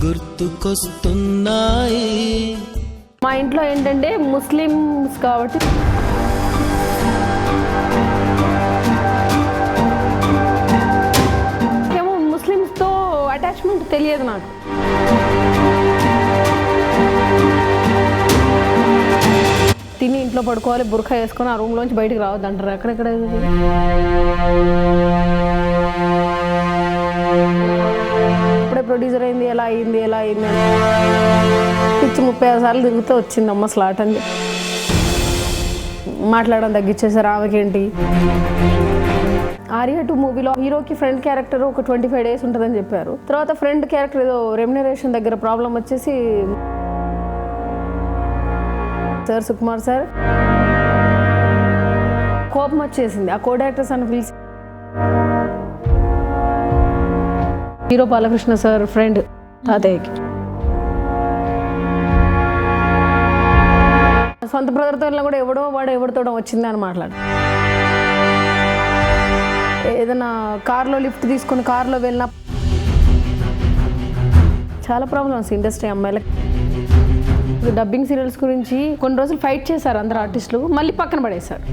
గుర్తుకొస్తున్నాయి. మా ఇంట్లో ఏంటంటే ముస్లిమ్స్ కాబట్టి ఏమో ముస్లిమ్స్తో అటాచ్మెంట్ తెలియదు నాకు. తిని ఇంట్లో పడుకోవాలి, బుర్ఖా వేసుకొని ఆ రూమ్లోంచి బయటకు రావద్దు అంటారు. అక్కడెక్కడ ఇప్పుడే ప్రొడ్యూసర్ అయింది, ఎలా అయింది అని పిచ్చి 36 సార్లు తిరుగుతూ వచ్చింది అమ్మ స్లాట్ అని మాట్లాడడం తగ్గించేసారు. ఆమెకేంటి ఆర్య 2 మూవీలో హీరోకి ఫ్రెండ్ క్యారెక్టర్ ఒక 25 days ఉంటుందని చెప్పారు. తర్వాత ఫ్రెండ్ క్యారెక్టర్ ఏదో రెమ్యునరేషన్ దగ్గర ప్రాబ్లం వచ్చేసి సార్ సుకుమార్ సార్ కోపం వచ్చేసింది. ఆ కో డైరెక్టర్స్ అని పిలిచి హీరో బాలకృష్ణ సార్ ఫ్రెండ్ తాతయ్యకి సొంత బ్రదర్తో వెళ్ళినా కూడా ఎవరితో వచ్చింది అని మాట్లాడు. ఏదైనా కార్లో లిఫ్ట్ తీసుకొని కార్లో వెళ్ళినా చాలా ప్రాబ్లమ్స్ ఇండస్ట్రీ అమ్మాయిలకి. డబ్బింగ్ సీరియల్స్ గురించి కొన్ని రోజులు ఫైట్ చేశారు అందరు ఆర్టిస్టులు, మళ్ళీ పక్కన పడేశారు.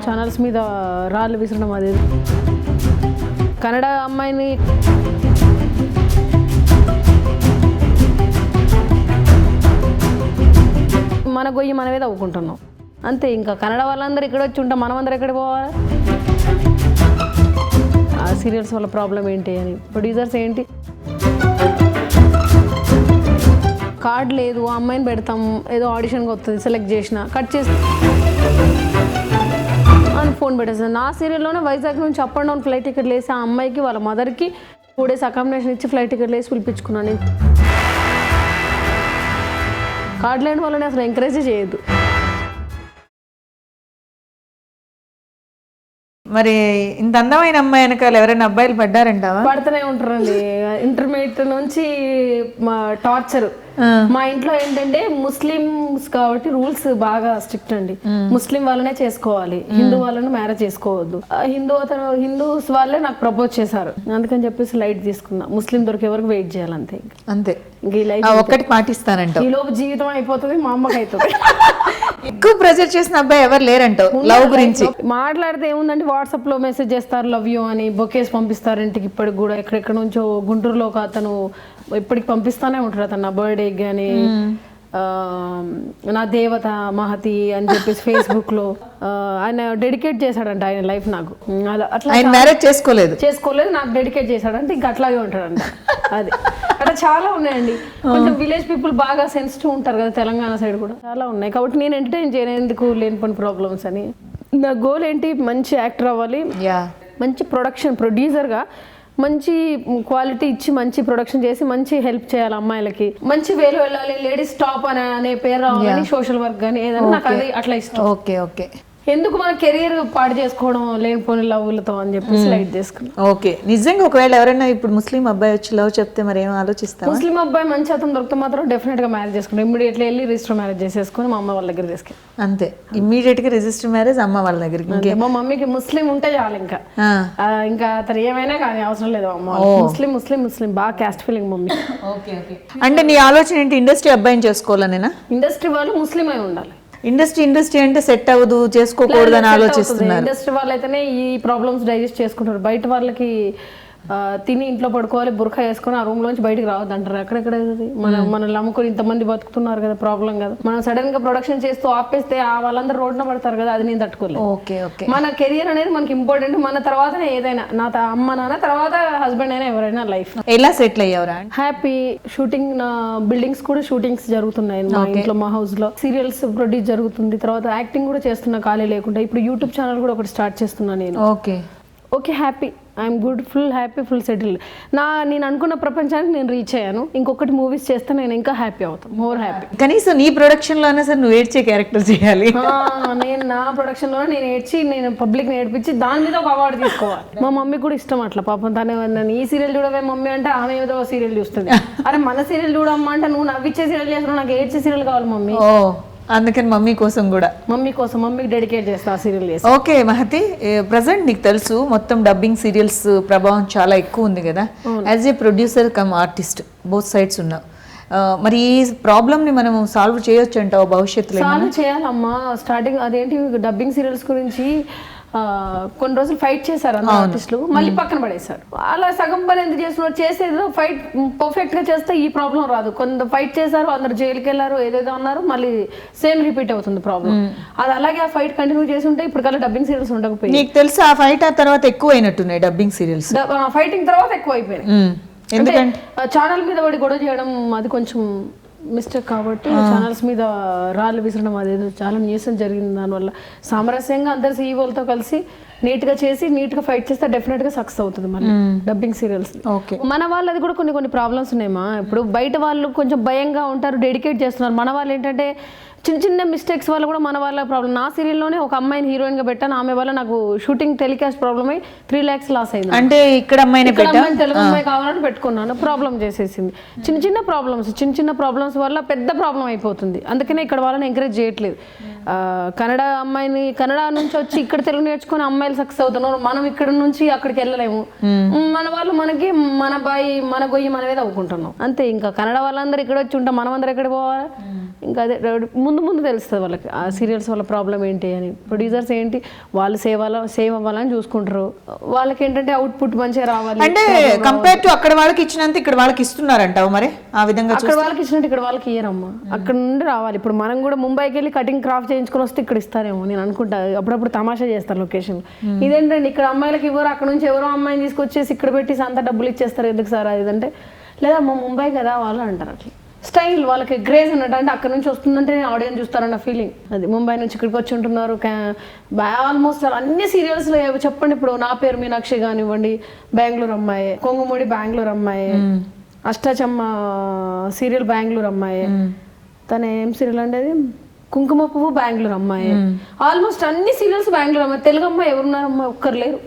ఛానల్స్ మీద రాళ్ళు విసరడం అది. కన్నడ అమ్మాయిని మన గొయ్యి మనమే తవ్వుకుంటున్నాం అంతే. ఇంకా కన్నడ వాళ్ళందరూ ఇక్కడ వచ్చి ఉంటాం, మనమందరూ ఎక్కడ పోవాలి? ఆ సీరియల్స్ వల్ల ప్రాబ్లం ఏంటి అని ప్రొడ్యూసర్స్ ఏంటి కార్డ్ లేదు, ఆ అమ్మాయిని పెడతాం, ఏదో ఆడిషన్కి వస్తుంది, సెలెక్ట్ చేసిన కట్ చేసి అని ఫోన్ పెట్టేస్తాను. నా సీరియల్లోనే వైజాగ్ నుంచి అప్ అండ్ డౌన్ ఫ్లైట్ టికెట్లు వేసి ఆ అమ్మాయికి వాళ్ళ మదర్కి 2 days అకామిడేషన్ ఇచ్చి ఫ్లైట్ టికెట్లు వేసి పిలిపించుకున్నాను. కార్డ్ లేని వాళ్ళని అసలు ఎంకరేజ్ చేయొద్దు. మరి ఇంత అందమైన అమ్మాయి వెనకాల ఎవరైనా అబ్బాయిలు పడ్డారంటావా? పడుతూనే ఉంటారండి. ఇంటర్మీడియట్ నుంచి టార్చర్. మా ఇంట్లో ఏంటంటే ముస్లిమ్స్ కాబట్టి రూల్స్ బాగా స్ట్రిక్ట్ అండి. ముస్లిం వాళ్ళనే చేసుకోవాలి, హిందూ వాళ్ళని మ్యారేజ్ చేసుకోవద్దు. హిందూస్ వాళ్ళే నాకు ప్రపోజ్ చేశారు, అందుకని చెప్పేసి లైట్ తీసుకున్నా. ముస్లిం దొరికే వరకు వెయిట్ చేయాలంతే. అంతే, ఇంక ఈ లైఫ్ ఒక్కటి పాటిస్తానంట. ఈ లోపు జీవితం అయిపోతుంది, మా అమ్మకి అవుతుంది. ఎక్కువ ప్రెజర్ చేసిన అబ్బాయి ఎవరు లేరంటావు లవ్ గురించి? మాట్లాడితే ఏముందంటే వాట్సాప్ లో మెసేజ్ చేస్తారు లవ్ యూ అని, బొకేస్ పంపిస్తారు ఇంటికి. ఇప్పటికి కూడా ఎక్కడెక్కడ నుంచో గుంటూరులో ఒక అతను ఇప్పటికి పంపిస్తానే ఉంటాడు. అతను నా బర్త్డే కానీ నా దేవత మహతి అని చెప్పేసి ఫేస్బుక్ లో ఆయన డెడికేట్ చేశాడంట ఆయన లైఫ్ నాకు. అట్లా ఆయన మ్యారేజ్ చేసుకోలేదు, నాకు డెడికేట్ చేశాడంటే ఇంకా అట్లాగే ఉంటాడంట. అది అట్లా చాలా ఉన్నాయండి. కొంచెం విలేజ్ పీపుల్ బాగా సెన్సిటివ్ ఉంటారు కదా, తెలంగాణ సైడ్ కూడా చాలా ఉన్నాయి. కాబట్టి నేను ఎంటర్టైన్ చేయనందుకు లేని పని ప్రాబ్లమ్స్ అని. నా గోల్ ఏంటి, మంచి యాక్టర్ అవ్వాలి, మంచి ప్రొడ్యూసర్గా మంచి క్వాలిటీ ఇచ్చి మంచి ప్రొడక్షన్ చేసి మంచి హెల్ప్ చేయాలి అమ్మాయిలకి, మంచి వేలు వెళ్ళాలి, లేడీస్ టాప్ అనే పేరు రావాలని, సోషల్ వర్క్ కానీ ఏదైనా నాకు అది అట్లా ఇష్టం. Okay okay. ఎందుకు మన కెరీర్ పాడు చేసుకోవడం లేనిపోని లవ్లతో అని చెప్పేసి లైట్ చేసుకున్నాం. ఓకే, నిజంగా ఒకవేళ ఎవరైనా ఇప్పుడు ముస్లిం అబ్బాయి వచ్చి లవ్ చెప్తే మరి ఏం ఆలోచిస్తాం? ముస్లిం అబ్బాయి మంచి అతను దొరికితే మాత్రం డెఫినెట్ గా మ్యారేజ్ చేసుకుంటాం. ఇమ్మీడియట్లీ వెళ్ళి రిజిస్టర్ మ్యారేజ్ చేసేసుకుని మా అమ్మ వాళ్ళ దగ్గర తీసుకెళ్ళి అంతే. ఇమ్మీడియట్ గా రిజిస్టర్ మ్యారేజ్ అమ్మ వాళ్ళ దగ్గరికి. మా మమ్మీకి ముస్లిం ఉంటే చాలు, ఇంకా అతను ఏమైనా కానీ అవసరం లేదు. అమ్మ ముస్లిం ముస్లిం ముస్లిం బాగా క్యాస్ట్ ఫీలింగ్ మమ్మీ. అంటే నీ ఆలోచన ఏంటి, ఇండస్ట్రీ అబ్బాయిని చేసుకోవాలనేనా? ఇండస్ట్రీ వాళ్ళు ముస్లిం అయి ఉండాలి. ఇండస్ట్రీ అంటే సెట్ అవ్వదు, చేసుకోకూడదు అని ఆలోచిస్తున్నారు. ఇండస్ట్రీ వాళ్ళు అయితేనే ఈ ప్రాబ్లమ్స్ డైజెస్ట్ చేసుకుంటారు. బయట వాళ్ళకి తిని ఇంట్లో పడుకోవాలి, బుర్ఖా వేసుకొని ఆ రూమ్ లోంచి బయటకు రావద్దు అంటారు. అక్కడెక్కడ మనల్ని నమ్ముకొని ఇంతమంది బతుకుతున్నారు కదా, ప్రాబ్లం కదా. మనం సడన్ గా ప్రొడక్షన్ చేస్తూ ఆపేస్తే వాళ్ళందరూ రోడ్డున పడతారు కదా, అది నేను తట్టుకోలేదు. మన కెరియర్ అనేది మనకి ఇంపార్టెంట్. మన తర్వాతనే ఏదైనా, నా అమ్మ నాన్న తర్వాత హస్బెండ్ అయినా ఎవరైనా లైఫ్. ఎలా సెటిల్ అయ్యావురా? హ్యాపీ. షూటింగ్, నా బిల్డింగ్స్ కూడా షూటింగ్స్ జరుగుతున్నాయి మా ఇంట్లో, మా హౌస్ లో. సీరియల్స్ ప్రొడ్యూస్ జరుగుతుంది, తర్వాత యాక్టింగ్ కూడా చేస్తున్నా ఖాళీ లేకుండా. ఇప్పుడు యూట్యూబ్ ఛానల్ కూడా ఒకటి స్టార్ట్ చేస్తున్నా నేను. Okay, happy, I'm good, full happy, full settled. నేను అనుకున్న ప్రపంచానికి నేను రీచ్ అయ్యాను. ఇంకొకటి మూవీస్ చేస్తే నేను ఇంకా హ్యాపీ అవుతాను, మోర్ హ్యాపీ. కనీసం నీ ప్రొడక్షన్ లోనే సార్ నువ్వు ఏడ్చే క్యారెక్టర్ చేయాలి. నేను నా ప్రొడక్షన్ లోనే నేను ఏడ్చి, నేను పబ్లిక్ నేర్పించి దాని మీద ఒక అవార్డు తీసుకోవాలి. మా మమ్మీ కూడా ఇష్టం అట్లా. పాపం తనే నన్ను ఈ సీరియల్ చూడవే మమ్మీ అంటే ఆమె ఏదో సీరియల్ చూస్తుంది. అరే మన సీరియల్ చూడమ్మా అంటే నువ్వు నవ్విచ్చే సీరియల్ చేస్తున్నావు, నాకు ఏడ్చే సీరియల్ కావాలి మమ్మీ. అందుకని మమ్మీ కోసం కూడా. మమ్మీ కోసం మమ్మీకి డెడికేట్ చేస్తా ఆ సీరియల్ చేసి. ఓకే మహతి, ప్రజెంట్ నీకు తెలుసు మొత్తం డబ్బింగ్ సీరియల్స్ ప్రభావం చాలా ఎక్కువ ఉంది కదా, as a producer come artist both sides ఉన్నావు. మరి ఈ ప్రాబ్లమ్ని మనం సాల్వ్ చేయొచ్చు అంటావు భవిష్యత్తులో? సాల్వ్ చేయాలమ్మా. స్టార్టింగ్ అదేంటి డబ్బింగ్ సీరియల్స్ గురించి కొన్ని రోజులు ఫైట్ చేశారు అన్న ఆర్టిస్టులు, మళ్ళీ పక్కన పడేశారు. అలా సగం పని ఎందుకు చేస్తున్నారు? చేసేది ఫైట్ పర్ఫెక్ట్ గా చేస్తే ఈ ప్రాబ్లం రాదు. కొంత ఫైట్ చేశారు, అందరు జైలుకి వెళ్ళారు, ఏదేదో అన్నారు, మళ్ళీ సేమ్ రిపీట్ అవుతుంది ప్రాబ్లం. అది అలాగే ఆ ఫైట్ కంటిన్యూ చేసి ఉంటే ఇప్పుడు కల్లా డబ్బింగ్ సీరియల్స్ ఉండకపోయి. నీకు తెలుసు ఆ ఫైట్ ఆ తర్వాత ఎక్కువ అయినట్టున్నాయి డబ్బింగ్ సీరియల్స్. ఫైటింగ్ తర్వాత ఎక్కువ అయిపోయినాయి. ఎందుకంటే ఛానల్ మీద పడి గొడవ చేయడం అది కొంచెం మిస్టేక్ కాబట్టి ఛానల్స్ మీద రాళ్ళు విసరడం అదేదో చాలా న్యూసెన్స్ జరిగింది. దానివల్ల సామరస్యంగా అందరు సీఈఓలతో కలిసి నీట్గా చేసి నీట్గా ఫైట్ చేస్తే డెఫినెట్గా సక్సెస్ అవుతుంది మన డబ్బింగ్ సీరియల్స్. మన వాళ్ళది కూడా కొన్ని ప్రాబ్లమ్స్ ఉన్నాయమ్మా. ఇప్పుడు బయట వాళ్ళు కొంచెం భయంగా ఉంటారు, డెడికేట్ చేస్తున్నారు. మన వాళ్ళు ఏంటంటే చిన్న చిన్న మిస్టేక్స్ వల్ల కూడా మన వాళ్ళ ప్రాబ్లం. నా సీరియల్లోనే ఒక అమ్మాయిని హీరోయిన్గా పెట్టాను, ఆమె వల్ల నాకు షూటింగ్ టెలికాస్ట్ ప్రాబ్లమ్ అయ్యి 3 lakhs లాస్ అయింది. అంటే ఇక్కడ అమ్మాయిని తెలుగు అమ్మాయి కావాలని పెట్టుకున్నాను, ప్రాబ్లం చేసేసింది. చిన్న చిన్న ప్రాబ్లమ్స్ వల్ల పెద్ద ప్రాబ్లం అయిపోతుంది. అందుకనే ఇక్కడ వాళ్ళని ఎంకరేజ్ చేయట్లేదు. కన్నడ నుంచి వచ్చి ఇక్కడ తెలుగు నేర్చుకుని అమ్మాయిలు సక్సెస్ అవుతున్నారు. మనం ఇక్కడ నుంచి అక్కడికి వెళ్ళలేము. మన వాళ్ళు మనకి మన బాయి మన గొయ్యి మనమే తవ్వుకుంటున్నాం అంతే. ఇంకా కన్నడ వాళ్ళందరూ ఇక్కడ వచ్చి ఉంటాం, మనం అందరూ ఎక్కడ పోవాలి? ఇంకా అదే ముందు తెలుస్తుంది వాళ్ళకి ఆ సీరియల్స్ వల్ల ప్రాబ్లం ఏంటి అని. ప్రొడ్యూసర్స్ ఏంటి వాళ్ళు సేవ్ అవ్వాలని చూసుకుంటారు. వాళ్ళకి ఏంటంటే అవుట్పుట్ మంచిగా రావాలి. అంటే కంపేర్ టు అక్కడ వాళ్ళకి ఇచ్చినంత ఇక్కడ వాళ్ళకి ఇస్తున్నారంటావు మరి? ఆ విధంగా అక్కడ వాళ్ళకి ఇచ్చినట్టు ఇక్కడ వాళ్ళకి ఇయ్యరమ్మా. అక్కడ నుండి రావాలి. ఇప్పుడు మనం కూడా ముంబైకి వెళ్ళి కటింగ్ క్రాఫ్ట్ చేయించుకొని వస్తే ఇక్కడ ఇస్తారేమో నేను అనుకుంటా. అప్పుడప్పుడు తమాషా చేస్తారు లొకేషన్. ఇదేంటంటే ఇక్కడ అమ్మాయిలకి ఇవ్వరు, అక్కడ నుంచి ఎవరో అమ్మాయిని తీసుకొచ్చేసి ఇక్కడ పెట్టి అంత డబ్బులు ఇచ్చేస్తారు ఎందుకు సార్ అది అంటే, లేదా మా ముంబై కదా వాళ్ళు అంటారు. అట్లా స్టైల్ వాళ్ళకి గ్రేజ్ అన్నట్టు, అంటే అక్కడ నుంచి వస్తుందంటే ఆడియన్స్ చూస్తారన్న ఫీలింగ్. అది ముంబై నుంచి ఇక్కడికి వచ్చి ఉంటున్నారు. ఆల్మోస్ట్ అన్ని సీరియల్స్లో చెప్పండి, ఇప్పుడు నా పేరు మీనాక్షి కానివ్వండి, బెంగళూరు అమ్మాయి, కొంగుముడి బెంగళూరు అమ్మాయి, అష్టాచమ్మ సీరియల్ బెంగళూరు అమ్మాయి, తన ఏం సీరియల్ అంటే అది కుంకుమ పువ్వు బెంగళూరు అమ్మాయి. ఆల్మోస్ట్ అన్ని సీరియల్స్ బెంగళూరు అమ్మాయి. తెలుగు అమ్మాయి ఎవరున్నారమ్మా? ఒక్కరు లేరు.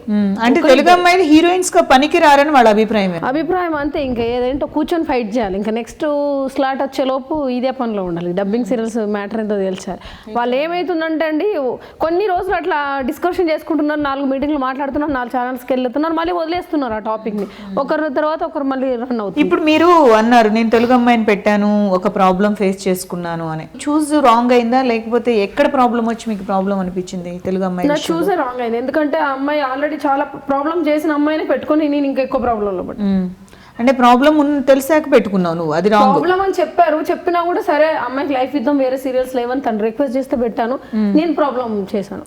అంటే తెలుగు అమ్మాయిలు హీరోయిన్స్ గా పనికి రారని వాళ్ళ అభిప్రాయం అంతే. ఇంకా ఏదేంటో కూర్చొని ఫైట్ చేయాలి. ఇంకా నెక్స్ట్ స్లాట్ వచ్చేలోపు ఇదే పనిలో ఉండాలి. డబ్బింగ్ సీరియల్స్ మ్యాటర్ ఎంతో తెలిసారు. వాళ్ళు ఏమైతుందంటే అండి, కొన్ని రోజులు అట్లా డిస్కషన్ చేసుకుంటున్నారు, 4 మీటింగ్లు మాట్లాడుతున్నారు, 4 ఛానల్స్కి వెళ్తున్నారు, మళ్ళీ వదిలేస్తున్నారు ఆ టాపిక్ ని. ఒకరి తర్వాత ఒకరు మళ్ళీ రన్ అవుతుంది. ఇప్పుడు మీరు అన్నారు నేను తెలుగు అమ్మాయిని పెట్టాను, ఒక ప్రాబ్లం ఫేస్ చేసుకున్నాను అని. చూస్ రాంగ్ అయిందా, లేకపోతే ఎక్కడ ప్రాబ్లం వచ్చి మీకు ప్రాబ్లం అనిపించింది తెలుగు అమ్మాయి? చూసే రాంగ్ అయింది. ఎందుకంటే ఆ అమ్మాయి ఆల్రెడీ చాలా ప్రాబ్లం చేసిన అమ్మాయిని పెట్టుకొని నేను ఇంకా ఎక్కువ ప్రాబ్లంలో పడ్డా. అంటే ప్రాబ్లం తెలిసాక పెట్టుకున్నావు నువ్వు, అది రాంగ్. ప్రాబ్లం అని చెప్పినా కూడా సరే అమ్మాయికి లైఫ్ ఇద్దాం, వేరే సీరియల్స్ లేవని తను రిక్వెస్ట్ చేస్తే పెట్టాను. నేను ప్రాబ్లం చేశాను,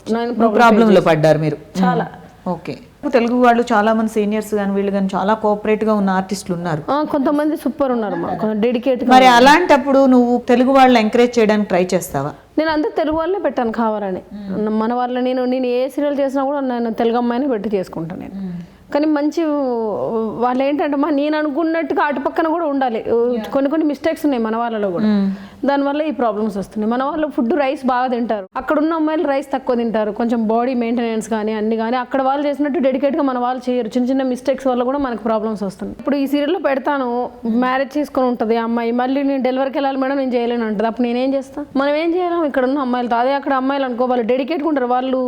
ప్రాబ్లం లో పడ్డారు మీరు చాలా. ఓకే, తెలుగు వాళ్ళు చాలా మంది సీనియర్స్ గాని వీళ్ళు కానీ చాలా కోఆపరేట్ గా ఉన్న ఆర్టిస్టులు ఉన్నారు, కొంతమంది సూపర్ ఉన్నారు, డెడికేట్. మరి అలాంటప్పుడు నువ్వు తెలుగు వాళ్ళని ఎంకరేజ్ చేయడానికి ట్రై చేస్తావా? నేను అందరు తెలుగు వాళ్ళనే పెట్టాను కావాలని. మన వాళ్ళ నేను ఏ సీరియల్ చేసినా కూడా నేను తెలుగు అమ్మాయిని పెట్టి చేసుకుంటాను నేను. కానీ మంచి వాళ్ళు ఏంటంటే నేను అనుకున్నట్టుగా అటు పక్కన కూడా ఉండాలి. కొన్ని మిస్టేక్స్ ఉన్నాయి మన వాళ్ళలో కూడా, దానివల్ల ఈ ప్రాబ్లమ్స్ వస్తున్నాయి. మన వాళ్ళు ఫుడ్ రైస్ బాగా తింటారు, అక్కడ ఉన్న అమ్మాయిలు రైస్ తక్కువ తింటారు. కొంచెం బాడీ మెయింటెనెన్స్ కానీ అన్ని కానీ అక్కడ వాళ్ళు చేసినట్టు డెడికేట్గా మన వాళ్ళు చేయరు. చిన్న మిస్టేక్స్ వల్ల కూడా మనకు ప్రాబ్లమ్స్ వస్తున్నాయి. ఇప్పుడు ఈ సీరియల్లో పెడతాను, మ్యారేజ్ చేసుకొని ఉంటుంది ఆ అమ్మాయి, మళ్ళీ నేను డెలివరీకి వెళ్ళాలి మేడం నేను చేయలేను అంటుంది. అప్పుడు నేనేం చేస్తాను? మనం ఏం చేయలేము ఇక్కడ ఉన్న అమ్మాయిలతో. అదే అక్కడ అమ్మాయిలు అనుకో, వాళ్ళు డెడికేట్గా ఉంటారు, వాళ్ళు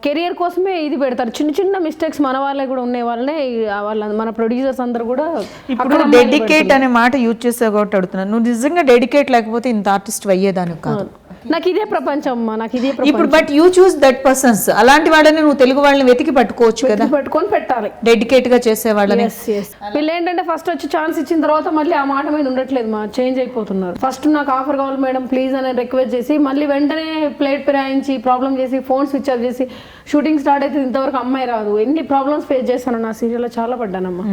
కెరియర్ కోసమే ఇది పెడతారు. చిన్న మిస్టేక్స్ మన వాళ్ళే కూడా ఉన్నాయి, వాళ్ళనే మన ప్రొడ్యూసర్స్ అందరూ కూడా. ఇప్పుడు డెడికేట్ అనే మాట యూజ్ చేసే కాబట్టి అడుగుతున్నాను, నువ్వు నిజంగా డెడికేట్ లేకపోతే ఇంత ఆర్టిస్ట్ అయ్యేదానికి కాదు. నాకు ఇదే ప్రపంచం అమ్మా, నాకు ఇదే ప్రపంచం. ఇప్పుడు but you choose that persons, అలాంటి వాళ్ళని నువ్వు తెలుగు వాళ్ళని వెతికి పట్టుకోవచ్చు కదా, పెట్టుకొని పెట్టాలి డెడికేట్ గా చేసే వాళ్ళని. వీళ్ళు ఏంటంటే ఫస్ట్ వచ్చి ఛాన్స్ ఇచ్చిన తర్వాత మళ్ళీ ఆ మాట మీద ఉండట్లేదు, మా చేంజ్ అయిపోతున్నారు. ఫస్ట్ నాకు ఆఫర్ కావాలి మేడం ప్లీజ్ అని రిక్వెస్ట్ చేసి మళ్ళీ వెంటనే ప్లేట్ ఫిరాయించి ప్రాబ్లం చేసి ఫోన్ స్విచ్ ఆఫ్ చేసి షూటింగ్ స్టార్ట్ అయితే ఇంతవరకు అమ్మాయి రాదు. ఎన్ని ప్రాబ్లమ్స్ ఫేస్ చేశాను నా సీరియల్లో, చాలా పడ్డానమ్మా,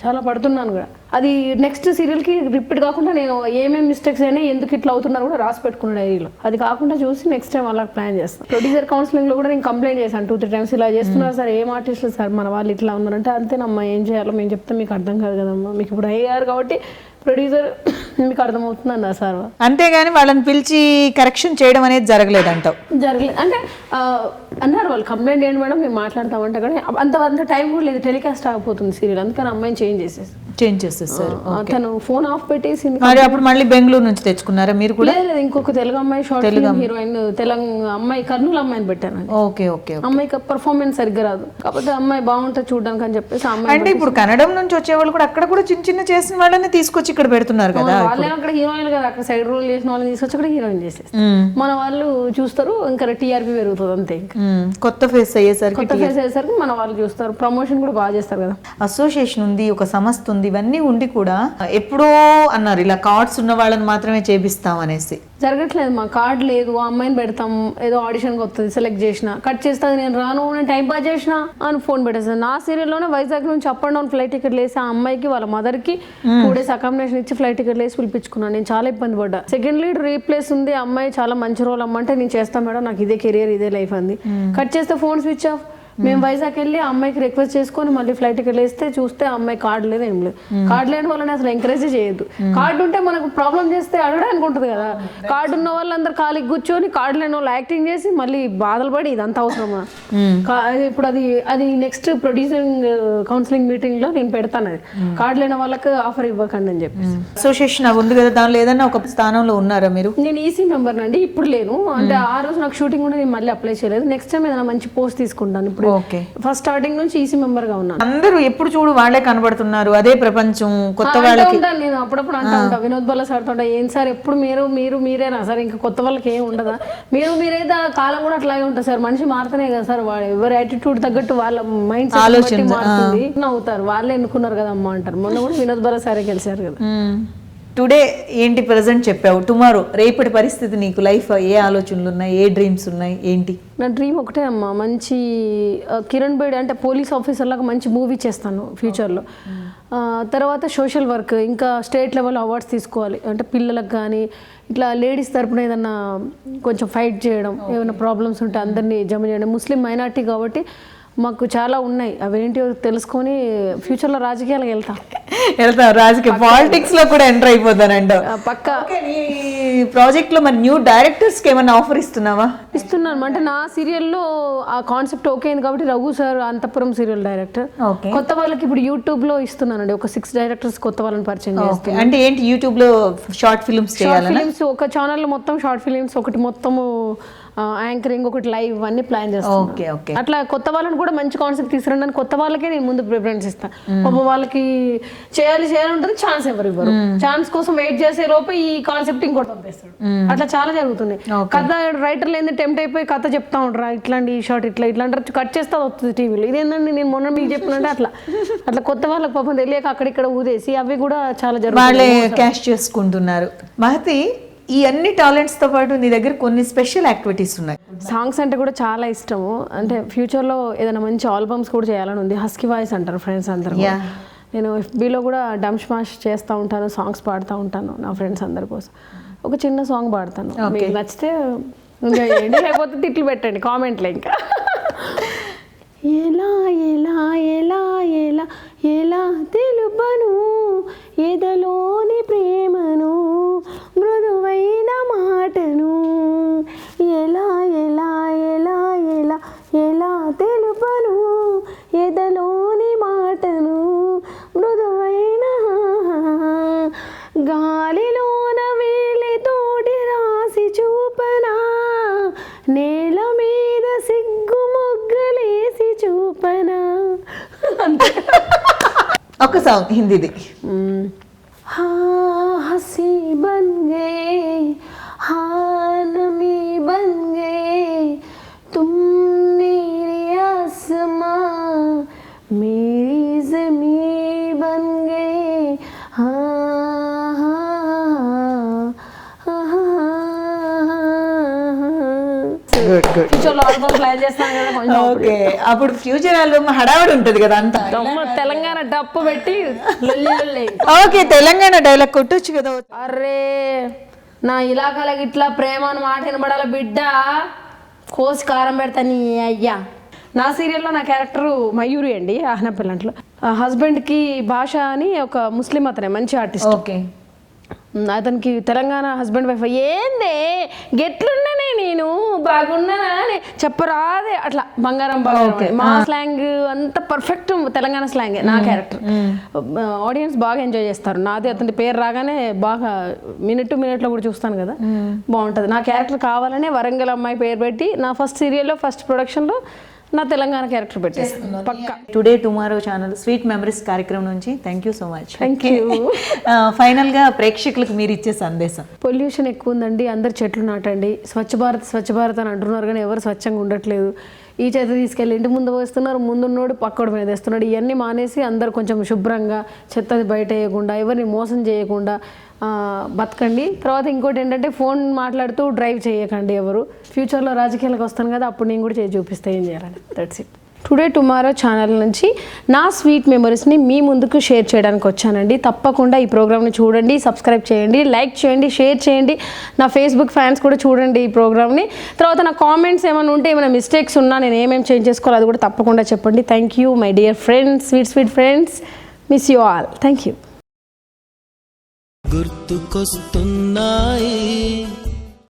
చాలా పడుతున్నాను కూడా. అది నెక్స్ట్ సీరియల్ కి రిపీట్ కాకుండా నేను ఏమేమి మిస్టేక్స్ అయినా ఎందుకు ఇట్లా అవుతున్నారు కూడా రాసి పెట్టుకున్న డైరీలో. అది కాకుండా చూసి నెక్స్ట్ టైం అలా ప్లాన్ చేస్తాను. ప్రొడ్యూసర్ కౌన్సిలింగ్ లో కూడా నేను కంప్లైంట్ చేశాను 2-3 times, ఇలా చేస్తున్నారు సార్, ఏం ఆర్టిస్టులు సార్ మన వాళ్ళు ఇట్లా ఉన్నారంటే. అంతేనమ్మా, ఏం చేయాలో మేము చెప్తే మీకు అర్థం కాదు కదమ్మా, మీకు ఇప్పుడు అయ్యారు కాబట్టి ప్రొడ్యూసర్ మీకు అర్థమవుతుందన్న సార్. అంతేగాని వాళ్ళని పిలిచి కరెక్షన్ చేయడం అనేది జరగలేదంటావు? జరగలేదు అంటే అన్నారు వాళ్ళు కంప్లైంట్ ఏంటి మేడం మేము మాట్లాడతామంటే, కానీ అంత టైం కూడా లేదు, టెలికాస్ట్ ఆగిపోతుంది సీరియల్, అందుకని అమ్మాయిని చేంజ్ చేసేసి. చేంజ్ చేసేసారు. తను ఫోన్ ఆఫ్ పెట్టేసింది. మరి అప్పుడు మళ్ళీ బెంగళూరు నుంచి తెచ్చుకున్నారా మీరు కూడా? లేదు, ఇంకొక తెలుగు అమ్మాయి షార్ట్ ఫిల్మ్ హీరోయిన్, తెలంగాణ అమ్మాయి, కర్నూలు అమ్మాయిని పెట్టాను. Okay okay. అమ్మాయికి పర్ఫార్మెన్స్ సరిగ్గా రాదు, కాకపోతే అమ్మాయి బాగుంటుంది చూడడానికి అని చెప్పేసి అమ్మాయి. అంటే ఇప్పుడు కన్నడం నుంచి వచ్చేవాళ్ళు కూడా అక్కడ కూడా చిన్న చిన్న చేసిన వాళ్ళని తీసుకొచ్చి ఇక్కడ పెడుతున్నారు కదా. వాళ్ళే అక్కడ హీరోయిన్ కదా, అక్కడ సైడ్ రోల్ చేసిన వాళ్ళని తీసుకొచ్చి అక్కడ హీరోయిన్ చేసేస్తారు. మన వాళ్ళు చూస్తారు, ఇంకా టీఆర్పీ పెరుగుతుంది అంతే. ఇంకా కొత్త ఫేస్ అయ్యేసరికి మన వాళ్ళు చూస్తారు, ప్రమోషన్ కూడా బాగా చేస్తారు కదా. అసోసియేషన్ ఉంది, ఒక సంస్థ ఉంది, ఇవన్నీ ఉండి కూడా ఎప్పుడో అన్నారు ఇలా కార్డ్స్ ఉన్న వాళ్ళని మాత్రమే చేపిస్తాం అనేసి. జరగట్లేదు, మా కార్డ్ లేదు, ఆ అమ్మాయిని పెడతాం, ఏదో ఆడిషన్కి వస్తుంది, సెలెక్ట్ చేసిన, కట్ చేస్తుంది, నేను రాను, నేను టైం పాస్ చేసిన అని ఫోన్ పెట్టేస్తాను. నా సీరియల్లోనే వైజాగ్ నుంచి up and down flight ticket వేసి ఆ అమ్మాయికి వాళ్ళ మదర్కి 2 days అకామిడేషన్ ఇచ్చి ఫ్లైట్ టికెట్ వేసి పిలిపించుకున్నాను. నేను చాలా ఇబ్బంది పడ్డా. సెకండ్ లీడ్ రీప్లేస్ ఉంది, అమ్మాయి చాలా మంచి రోల్ అమ్మంటే నేను చేస్తాను మేడం, నాకు ఇదే కెరియర్ ఇదే లైఫ్ అంది. కట్ చేస్తే ఫోన్ స్విచ్ ఆఫ్. మేము వైజాగ్ వెళ్ళి ఆ అమ్మాయికి రిక్వెస్ట్ చేసుకొని మళ్ళీ ఫ్లైట్ టికెట్ వేస్తే చూస్తే ఆ అమ్మాయి కార్డు లేదు, ఏం లేదు. కార్డు లేని వాళ్ళని అసలు ఎంకరేజ్ చేయొద్దు. కార్డు ఉంటే మనకు ప్రాబ్లం చేస్తే అడగడానికి ఉంటుంది కదా. కార్డు ఉన్న వాళ్ళందరూ ఖాళీ కూర్చొని కార్డు లేని వాళ్ళు యాక్టింగ్ చేసి మళ్ళీ బాధలు పడి ఇదంతా అవసరమా? ఇప్పుడు అది నెక్స్ట్ ప్రొడ్యూసింగ్ కౌన్సిలింగ్ మీటింగ్ లో నేను పెడతాను, అది కార్డు లేని వాళ్ళకి ఆఫర్ ఇవ్వకండి అని చెప్పి. అసోసియేషన్ ఉంది కదా, దానిలో ఏదైనా ఒక స్థానంలో ఉన్నారా మీరు? నేను ఈసీ మెంబర్ నండి, ఇప్పుడు లేను. అంటే ఆ రోజు నాకు షూటింగ్ కూడా నేను మళ్ళీ అప్లై చేయలేదు. నెక్స్ట్ టైం ఏదైనా మంచి పోస్ట్ తీసుకుంటాను. ఇప్పుడు ఫస్ట్ స్టార్టింగ్ నుంచి ఈసీ మెంబర్ గా ఉన్నాను. అందరూ ఎప్పుడు చూడు వాళ్ళే కనబడుతున్నారు, అదే ప్రపంచం. కొత్త వాళ్ళకి నేను అప్పుడప్పుడు అంటా ఉంటా, వినోద్ బల్ల సార్ తోట, ఏం సార్ ఎప్పుడు మీరేనా సార్, ఇంకా కొత్త వాళ్ళకి ఏం ఉండదా? మీరైతే కాలం కూడా అట్లాగే ఉంటుంది సార్, మనిషి మారుతనే కదా సార్, ఎవరి యాటిట్యూడ్ తగ్గట్టు వాళ్ళ మైండ్ సెట్ మారుతుంది. అవుతారు, వాళ్ళే ఎన్నుకున్నారు కదా అమ్మ అంటారు. మొన్న కూడా వినోద్ బల్ల సారే గెలిచారు కదా. టుడే ఏంటి ప్రెజెంట్ చెప్పావు, టుమారో రేపటి పరిస్థితి, నీకు లైఫ్ ఏ ఆలోచనలు ఉన్నాయి, ఏ డ్రీమ్స్ ఉన్నాయి, ఏంటి? నా డ్రీమ్ ఒకటే అమ్మా, మంచి కిరణ్ బేడి అంటే పోలీస్ ఆఫీసర్ లాగా మంచి మూవీ చేస్తాను ఫ్యూచర్లో. తర్వాత సోషల్ వర్క్, ఇంకా స్టేట్ లెవెల్ అవార్డ్స్ తీసుకోవాలి. అంటే పిల్లలకు కానీ ఇట్లా లేడీస్ తరపున ఏదన్నా కొంచెం ఫైట్ చేయడం, ఏమైనా ప్రాబ్లమ్స్ ఉంటే అందరినీ జమ చేయడం. ముస్లిం మైనార్టీ కాబట్టి మాకు చాలా ఉన్నాయి, అవేంటి తెలుసుకొని ఫ్యూచర్లో రాజకీయాలకు వెళ్తాం, రాజకీయ పాలిటిక్స్ లో కూడా ఎంటర్ అయిపోతానంట పక్కా. ప్రాజెక్ట్ లో మరి న్యూ డైరెక్టర్స్ కి ఏమైనా ఆఫర్ ఇస్తున్నావా? ఇస్తున్నాను. అంటే నా సీరియల్లో ఆ కాన్సెప్ట్ ఓకే అయింది కాబట్టి Raghu sir Anantapuram serial director, కొత్త వాళ్ళకి ఇప్పుడు యూట్యూబ్ లో ఇస్తున్నానండి. ఒక 6 డైరెక్టర్స్ కొత్త వాళ్ళని పరిచయం చేస్తాను. అంటే ఏంటి యూట్యూబ్ లో షార్ట్ ఫిల్మ్స్ చేయాలి? ఒక ఛానల్ లో మొత్తం షార్ట్ ఫిలిమ్స్, ఒకటి మొత్తము యాంకరింగ్, ఒకటి లైవ్, అన్ని ప్లాన్ చేస్తాను. అట్లా కొత్త వాళ్ళని కూడా మంచి కాన్సెప్ట్ తీసుకురండి అని కొత్త వాళ్ళకే నేను ముందు ప్రిఫరెన్స్ ఇస్తాను. పాపం వాళ్ళకి చేయాలి ఉంటుంది, ఛాన్స్ ఎవరు ఇవ్వరు. ఛాన్స్ కోసం వెయిట్ చేసే లోపు ఈ కాన్సెప్ట్ ఇంకోటి పంపిస్తాడు. అట్లా చాలా జరుగుతున్నాయి. కథ రైటర్లు ఏంది టెంప్ట్ అయిపోయి కథ చెప్తా ఉంటారు, ఇట్లాంటి ఈ షార్ట్ ఇట్లా అంటారు, కట్ చేస్తా వస్తుంది టీవీలో. ఇదేంటండి నేను మొన్న మీకు చెప్పినంటే అట్లా కొత్త వాళ్ళకి పాపం తెలియక అక్కడిక్కడ ఊదేసి అవి కూడా చాలా జరుగుతుంది, క్యాష్ చేసుకుంటున్నారు. మహతి, ఈ అన్ని టాలెంట్స్ తో పాటు నీ దగ్గర కొన్ని స్పెషల్ యాక్టివిటీస్ ఉన్నాయి. సాంగ్స్ అంటే కూడా చాలా ఇష్టము. అంటే ఫ్యూచర్లో ఏదైనా మంచి ఆల్బమ్స్ కూడా చేయాలని ఉంది. హస్కీ వాయిస్ అంటారు ఫ్రెండ్స్ అందరూ. నేను FBలో కూడా డమ్ స్మాష్ చేస్తూ ఉంటాను, సాంగ్స్ పాడుతూ ఉంటాను నా ఫ్రెండ్స్ అందరి కోసం. ఒక చిన్న సాంగ్ పాడతాను, మీకు నచ్చితే ఇంకా ఏంటి, లేకపోతే తిట్లు పెట్టండి కామెంట్లో. ఇంకా ఎలా ఎలా ఎలా ఎలా ఎలా తెలుపను ఎదలోని ప్రేమను, మృదువైన మాటను, ఎలా ఎలా ఎలా ఎలా ఎలా తెలుపను ఎదలోని మాటను, మృదువైన గాలిలోన వేలితోటి రాసి చూపనా, నేల మీద సిగ్గు మొగ్గలేసి చూపనా. ఒక సాంగ్ హిందీది. हंसी बन गए हाँ नमी बन गए तुम मेरी आसमां मेरी ज़मीं बन गए అప్పుడు ఫ్యూచర్ ఆల్బమ్ హడావిడి ఉంటది కదా అంతా, తెలంగాణ డప్పు పెట్టి. ఓకే, తెలంగాణ డైలాగ్ కొట్టొచ్చు కదా. అరే నా ఇలాకాలకి ఇట్లా ప్రేమ అని మాట వినబడాల బిడ్డ, కోసి కారం పెడతా నీ అయ్యా. నా సీరియల్లో నా క్యారెక్టర్ మయూరి అండి, ఆహ్న పిల్లంట్లో. హస్బెండ్కి భాష అని ఒక ముస్లిం అతనే, మంచి ఆర్టిస్ట్. ఓకే. అతనికి తెలంగాణ హస్బెండ్ వైఫ్ ఏందే గెట్లున్నానే నేను బాగున్నానా అని చెప్పరాదే అట్లా బంగారం మా స్లాంగ్ అంత పర్ఫెక్ట్ తెలంగాణ స్లాంగ్ నా క్యారెక్టర్. ఆడియన్స్ బాగా ఎంజాయ్ చేస్తారు. నాది అతని పేరు రాగానే బాగా మినిట్లో కూడా చూస్తాను కదా, బాగుంటుంది. నా క్యారెక్టర్ కావాలనే వరంగల్ అమ్మాయి పేరు పెట్టి నా ఫస్ట్ సీరియల్లో ఫస్ట్ ప్రొడక్షన్లో నా తెలంగాణ క్యారెక్టర్ పెట్టేస్తున్నాను పక్కా. Today tomorrow channel sweet memories కార్యక్రమం నుంచి thank you so much. Thank you. ఫైనల్గా ప్రేక్షకులకు మీరు ఇచ్చే సందేశం. పొల్యూషన్ ఎక్కువ ఉందండి, అందరు చెట్లు నాటండి. స్వచ్ఛ భారత్ అని అంటున్నారు కానీ ఎవరు స్వచ్ఛంగా ఉండట్లేదు. ఈ చేత తీసుకెళ్ళి ఇంటి ముందు వేస్తున్నారు, ముందున్నోడు పక్కడు మీద వేస్తున్నాడు. ఇవన్నీ మానేసి అందరు కొంచెం శుభ్రంగా చెత్తది బయట వేయకుండా ఎవరిని మోసం చేయకుండా బతకండి. తర్వాత ఇంకోటి ఏంటంటే ఫోన్ మాట్లాడుతూ డ్రైవ్ చేయకండి ఎవరు. ఫ్యూచర్లో రాజకీయాలకు వస్తాను కదా, అప్పుడు నేను కూడా చేసి చూపిస్తే ఏం చేయాలని. That's it. Today tomorrow channel నుంచి నా స్వీట్ మెమరీస్ని మీ ముందుకు షేర్ చేయడానికి వచ్చానండి. తప్పకుండా ఈ ప్రోగ్రామ్ని చూడండి, సబ్స్క్రైబ్ చేయండి, లైక్ చేయండి, షేర్ చేయండి. నా ఫేస్బుక్ ఫ్యాన్స్ కూడా చూడండి ఈ ప్రోగ్రామ్ని. తర్వాత నా కామెంట్స్ ఏమైనా ఉంటే, ఏమైనా మిస్టేక్స్ ఉన్నా, నేను ఏమేమి చేంజ్ చేసుకోవాలో అది కూడా తప్పకుండా చెప్పండి. Thank you my dear friends, sweet friends. Miss you all. Thank you. గుర్తుకొస్తున్నాయి